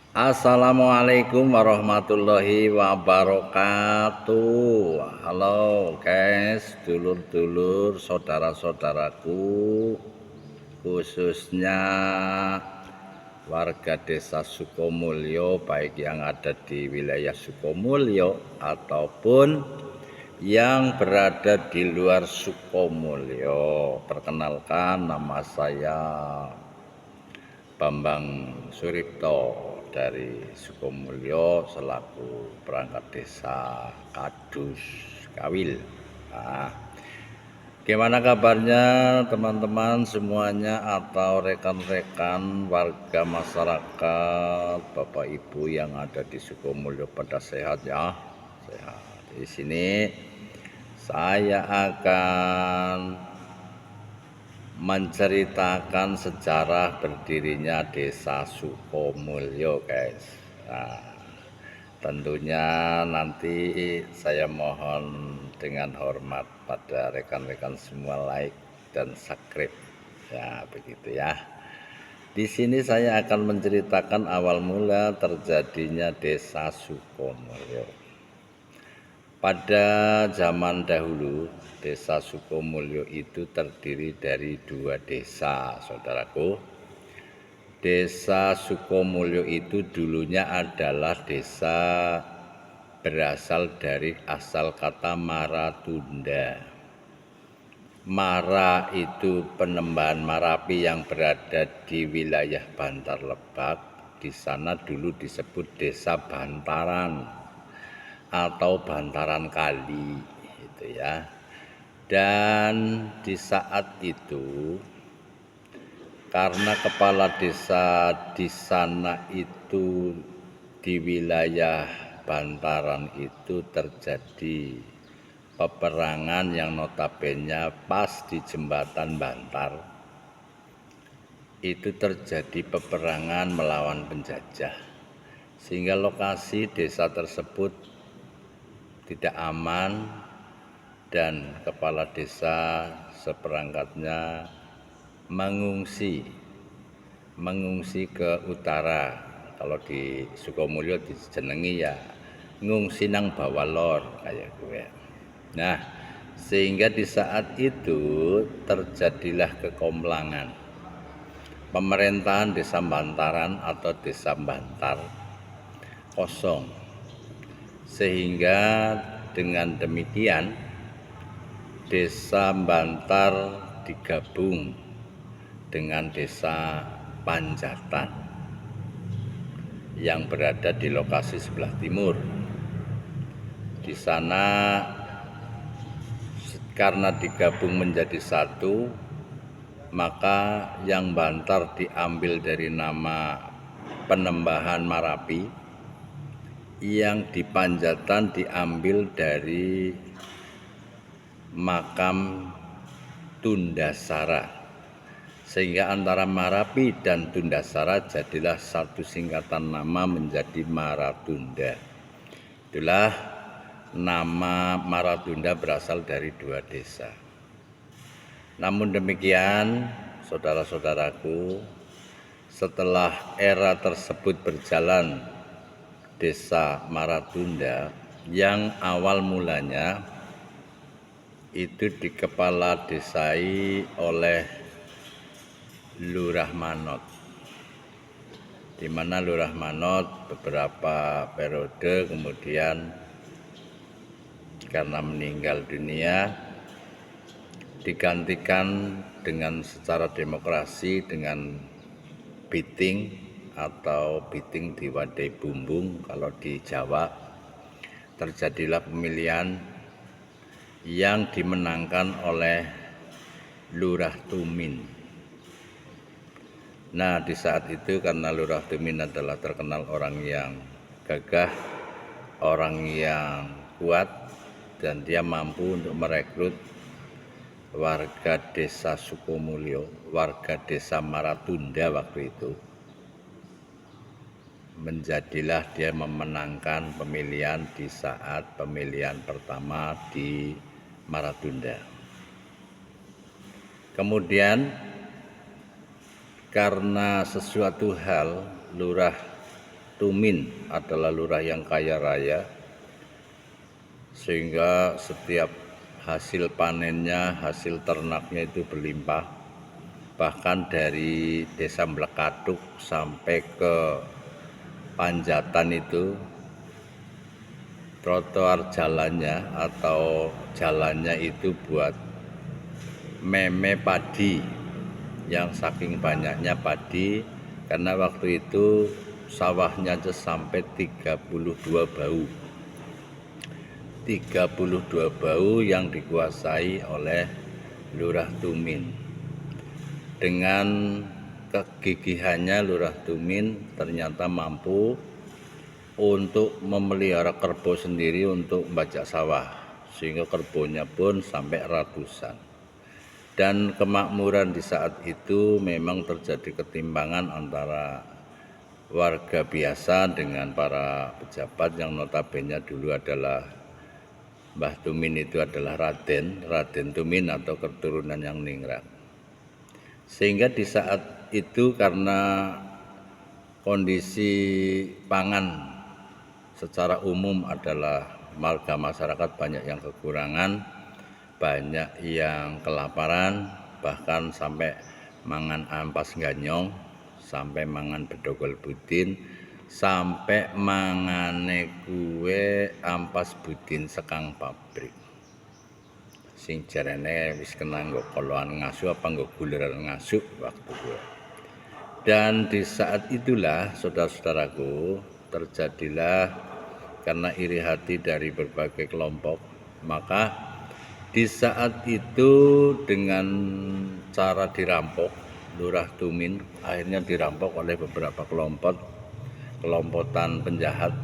Assalamualaikum warahmatullahi wabarakatuh. Halo guys, dulur-dulur, saudara-saudaraku, khususnya warga desa Sukomulyo, baik yang ada di wilayah Sukomulyo ataupun yang berada di luar Sukomulyo. Perkenalkan, nama saya Bambang Suripto dari Sukomulyo selaku perangkat desa Kadus Kawil. Nah, gimana kabarnya teman-teman semuanya atau rekan-rekan warga masyarakat, Bapak Ibu yang ada di Sukomulyo, pada sehat ya? Sehat. Di sini saya akan menceritakan sejarah berdirinya desa Sukomulyo guys. Nah, tentunya nanti saya mohon dengan hormat pada rekan-rekan semua like dan subscribe ya, begitu ya. Di sini saya akan menceritakan awal mula terjadinya desa Sukomulyo. Pada zaman dahulu, desa Sukomulyo itu terdiri dari dua desa, saudaraku. Desa Sukomulyo itu dulunya adalah desa berasal dari asal kata Maratunda. Mara itu penembahan Marapi yang berada di wilayah Bantar Lebak. Di sana dulu disebut Desa Bantaran atau bantaran kali gitu ya. Dan di saat itu karena kepala desa di sana itu di wilayah Bantaran itu terjadi peperangan yang notabene pas di jembatan Bantar. Itu terjadi peperangan melawan penjajah, sehingga lokasi desa tersebut tidak aman dan kepala desa seperangkatnya mengungsi ke utara. Kalau di Sukomulyo dijenengi ya ngungsi nang bawah lor kayak gue. Nah, sehingga di saat itu terjadilah kekomplangan. Pemerintahan Desa Bantaran atau Desa Bantar kosong. Sehingga dengan demikian Desa Bantar digabung dengan Desa Panjatan yang berada di lokasi sebelah timur. Di sana karena digabung menjadi satu, maka yang Bantar diambil dari nama penembahan Marapi, yang di Panjatan diambil dari makam Tundasara, sehingga antara Marapi dan Tundasara jadilah satu singkatan nama menjadi Maratunda. Itulah nama Maratunda berasal dari dua desa. Namun demikian, saudara-saudaraku, setelah era tersebut berjalan, Desa Maratunda yang awal mulanya itu dikepala desai oleh Lurah Manot, di mana Lurah Manot beberapa periode kemudian karena meninggal dunia digantikan dengan secara demokrasi dengan biting atau biting diwadai bumbung. Kalau di Jawa terjadilah pemilihan yang dimenangkan oleh Lurah Tumin. Nah, di saat itu karena Lurah Tumin adalah terkenal orang yang gagah, orang yang kuat, dan dia mampu untuk merekrut warga desa Sukomulyo, warga desa Maratunda waktu itu. Menjadilah dia memenangkan pemilihan di saat pemilihan pertama di Maratunda. Kemudian karena sesuatu hal Lurah Tumin adalah lurah yang kaya raya, sehingga setiap hasil panennya, hasil ternaknya itu berlimpah. Bahkan dari desa Mlekaduk sampai ke Panjatan itu trotoar jalannya atau jalannya itu buat meme padi, yang saking banyaknya padi, karena waktu itu sawahnya aja sampai 32 bau. 32 bau yang dikuasai oleh Lurah Tumin. Dengan kegigihannya Lurah Tumin ternyata mampu untuk memelihara kerbau sendiri untuk membajak sawah, sehingga kerbonya pun sampai ratusan. Dan kemakmuran di saat itu memang terjadi ketimpangan antara warga biasa dengan para pejabat yang notabene dulu adalah Mbah Tumin itu adalah Raden Tumin atau keturunan yang ningrat. Sehingga di saat itu karena kondisi pangan secara umum adalah warga masyarakat banyak yang kekurangan, banyak yang kelaparan, bahkan sampai mangan ampas ganyong, sampai mangan bedogol budin, sampai mangane kue ampas budin sekang pabrik. Sing jarene wis kena nggo koloan ngasu apa nggo guleran ngasu waktu gue. Dan di saat itulah saudara-saudaraku terjadilah karena iri hati dari berbagai kelompok, maka di saat itu dengan cara dirampok, Lurah Tumin akhirnya dirampok oleh beberapa kelompokan penjahat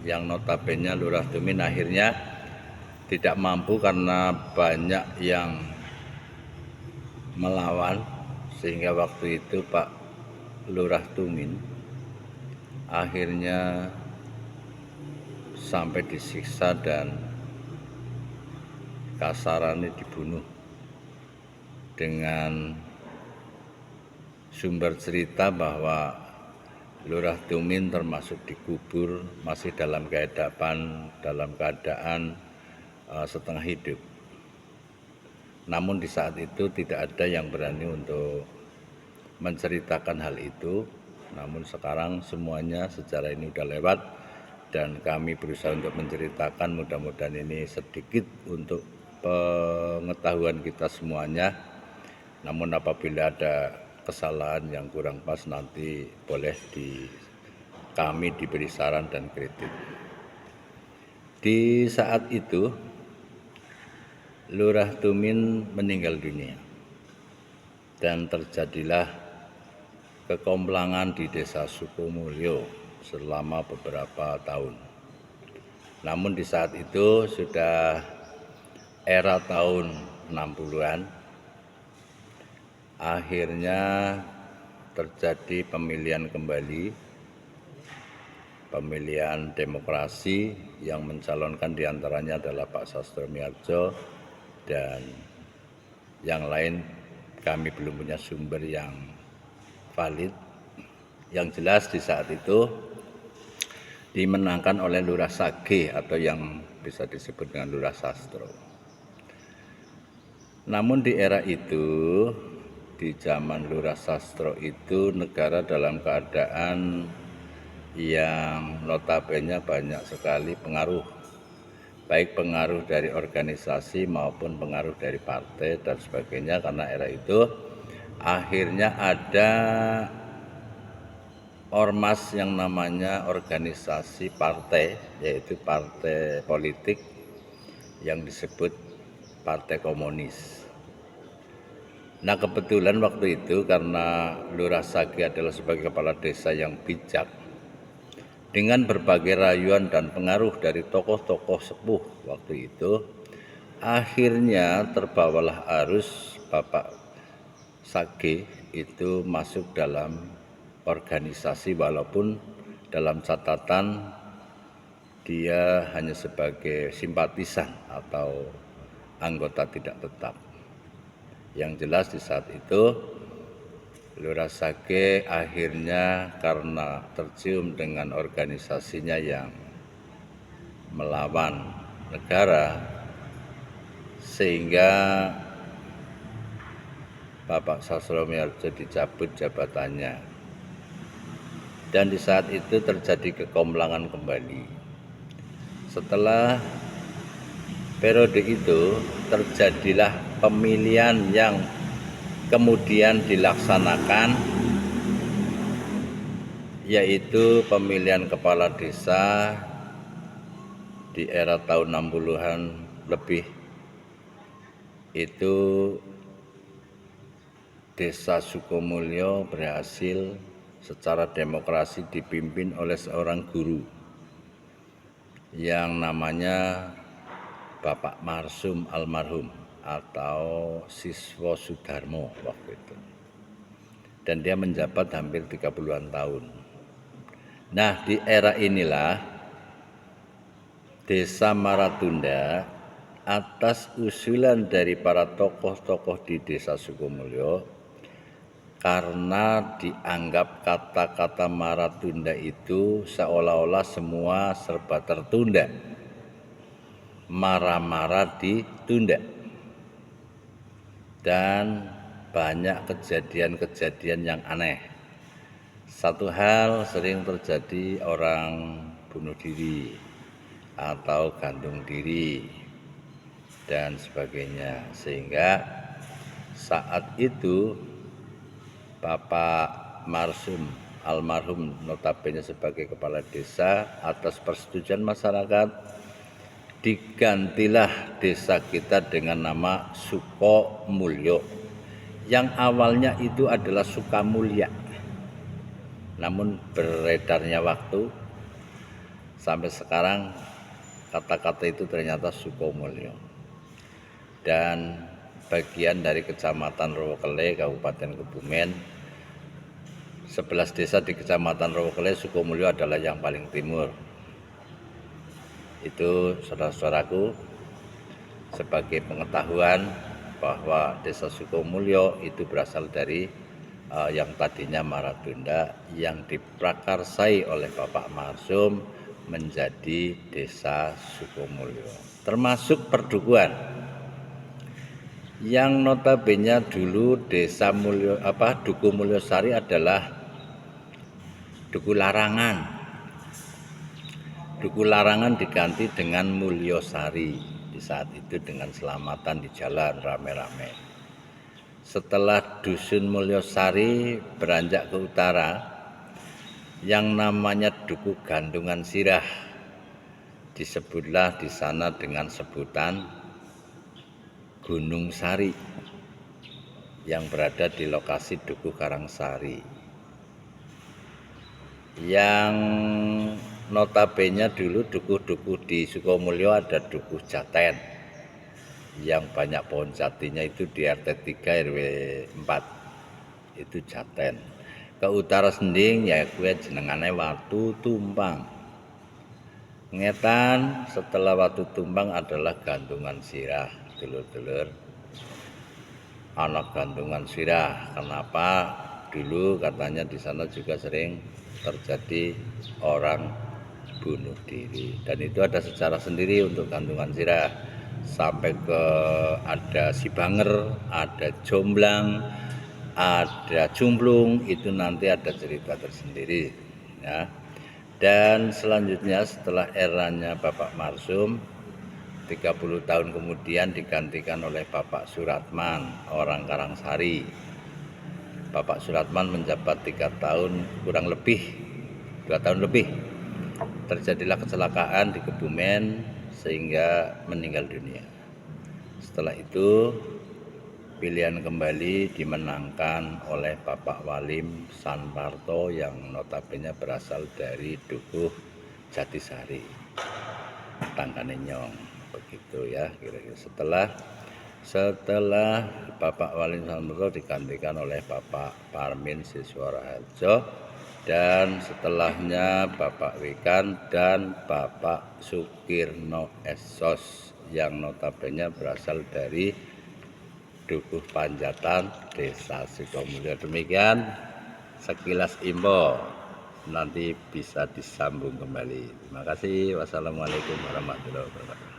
yang notabene Lurah Tumin akhirnya tidak mampu karena banyak yang melawan, sehingga waktu itu Pak Lurah Tumin akhirnya sampai disiksa dan kasarannya dibunuh. Dengan sumber cerita bahwa Lurah Tumin termasuk dikubur masih dalam keadaan setengah hidup. Namun di saat itu tidak ada yang berani untuk menceritakan hal itu. Namun sekarang semuanya sejarah ini sudah lewat dan kami berusaha untuk menceritakan, mudah-mudahan ini sedikit untuk pengetahuan kita semuanya. Namun apabila ada kesalahan yang kurang pas nanti boleh kami diberi saran dan kritik. Di saat itu Lurah Tumin meninggal dunia dan terjadilah kekomplangan di desa Sukomulyo selama beberapa tahun. Namun di saat itu sudah era tahun 60-an, akhirnya terjadi pemilihan kembali, pemilihan demokrasi yang mencalonkan diantaranya adalah Pak Sastro Miharjo dan yang lain kami belum punya sumber yang valid. Yang jelas di saat itu dimenangkan oleh Lurah Sage atau yang bisa disebut dengan Lurah Sastro. Namun di era itu, di zaman Lurah Sastro itu negara dalam keadaan yang notabene banyak sekali pengaruh, baik pengaruh dari organisasi maupun pengaruh dari partai dan sebagainya. Karena era itu akhirnya ada ormas yang namanya organisasi partai, yaitu partai politik yang disebut Partai Komunis. Nah kebetulan waktu itu karena Lurah Sage adalah sebagai kepala desa yang bijak, dengan berbagai rayuan dan pengaruh dari tokoh-tokoh sepuh waktu itu, akhirnya terbawalah arus Bapak Sage itu masuk dalam organisasi, walaupun dalam catatan dia hanya sebagai simpatisan atau anggota tidak tetap. Yang jelas di saat itu Lurah Sage akhirnya karena tercium dengan organisasinya yang melawan negara, sehingga Bapak Sastromiharjo dicabut jabatannya. Dan di saat itu terjadi kekomplangan kembali. Setelah periode itu terjadilah pemilihan yang kemudian dilaksanakan, yaitu pemilihan kepala desa di era tahun 60-an lebih. Itu Desa Sukomulyo berhasil secara demokrasi dipimpin oleh seorang guru yang namanya Bapak Marsum almarhum atau Siswo Sudarmo waktu itu. Dan dia menjabat hampir 30-an tahun. Nah, di era inilah Desa Maratunda atas usulan dari para tokoh-tokoh di Desa Sukomulyo, karena dianggap kata-kata Maratunda itu seolah-olah semua serba tertunda, marah-marah ditunda, dan banyak kejadian-kejadian yang aneh. Satu hal sering terjadi, orang bunuh diri atau gantung diri dan sebagainya, sehingga saat itu Bapak Marsum almarhum notabene sebagai kepala desa, atas persetujuan masyarakat digantilah desa kita dengan nama Sukomulyo, yang awalnya itu adalah Sukamulya. Namun beredarnya waktu sampai sekarang kata-kata itu ternyata Sukomulyo. Dan bagian dari Kecamatan Rowokele, Kabupaten Kebumen. 11 desa di Kecamatan Rowokele, Sukomulyo adalah yang paling timur. Itu saudara-saudaraku, sebagai pengetahuan bahwa Desa Sukomulyo itu berasal dari yang tadinya Maratunda, yang diprakarsai oleh Bapak Marsum menjadi Desa Sukomulyo, termasuk perdukuhan yang notabene dulu Desa Duku Mulyosari adalah Duku Larangan. Duku Larangan diganti dengan Mulyosari di saat itu dengan selamatan di jalan rame-rame. Setelah Dusun Mulyosari beranjak ke utara, yang namanya Duku Gandungan Sirah disebutlah di sana dengan sebutan Gunung Sari yang berada di lokasi Duku Karangsari, yang notabene dulu duku-duku di Sukomulyo ada Duku Jaten yang banyak pohon jatinya, itu di RT 3 RW 4 itu Jaten. Ke utara sending ya kuwi jenengane Watu Tumpang. Ngetan setelah Watu Tumpang adalah Gandungan Sirah. Dulur-dulur, anak Gandungan Sirah. Kenapa? Dulu katanya di sana juga sering terjadi orang bunuh diri, dan itu ada sejarah sendiri untuk Gandungan Sirah. Sampai ke ada Sibanger, ada Jomblang, ada Jumblung, itu nanti ada cerita tersendiri ya. Dan selanjutnya setelah eranya Bapak Marsum, 30 tahun kemudian digantikan oleh Bapak Suratman, orang Karangsari. Bapak Suratman menjabat 3 tahun kurang lebih, 2 tahun lebih. Terjadilah kecelakaan di Kebumen sehingga meninggal dunia. Setelah itu pilihan kembali dimenangkan oleh Bapak Walim Sanparto yang notabene berasal dari Dukuh Jatisari, Tangkane Nyong. Begitu ya kira-kira. Setelah Bapak Walim Sanparto digantikan oleh Bapak Parmin Sisworaharjo, dan setelahnya Bapak Wikan dan Bapak Sukirno Esos yang notabene berasal dari Dukuh Panjatan, Desa Sukamulya. Demikian sekilas info, nanti bisa disambung kembali. Terima kasih. Wassalamualaikum warahmatullahi wabarakatuh.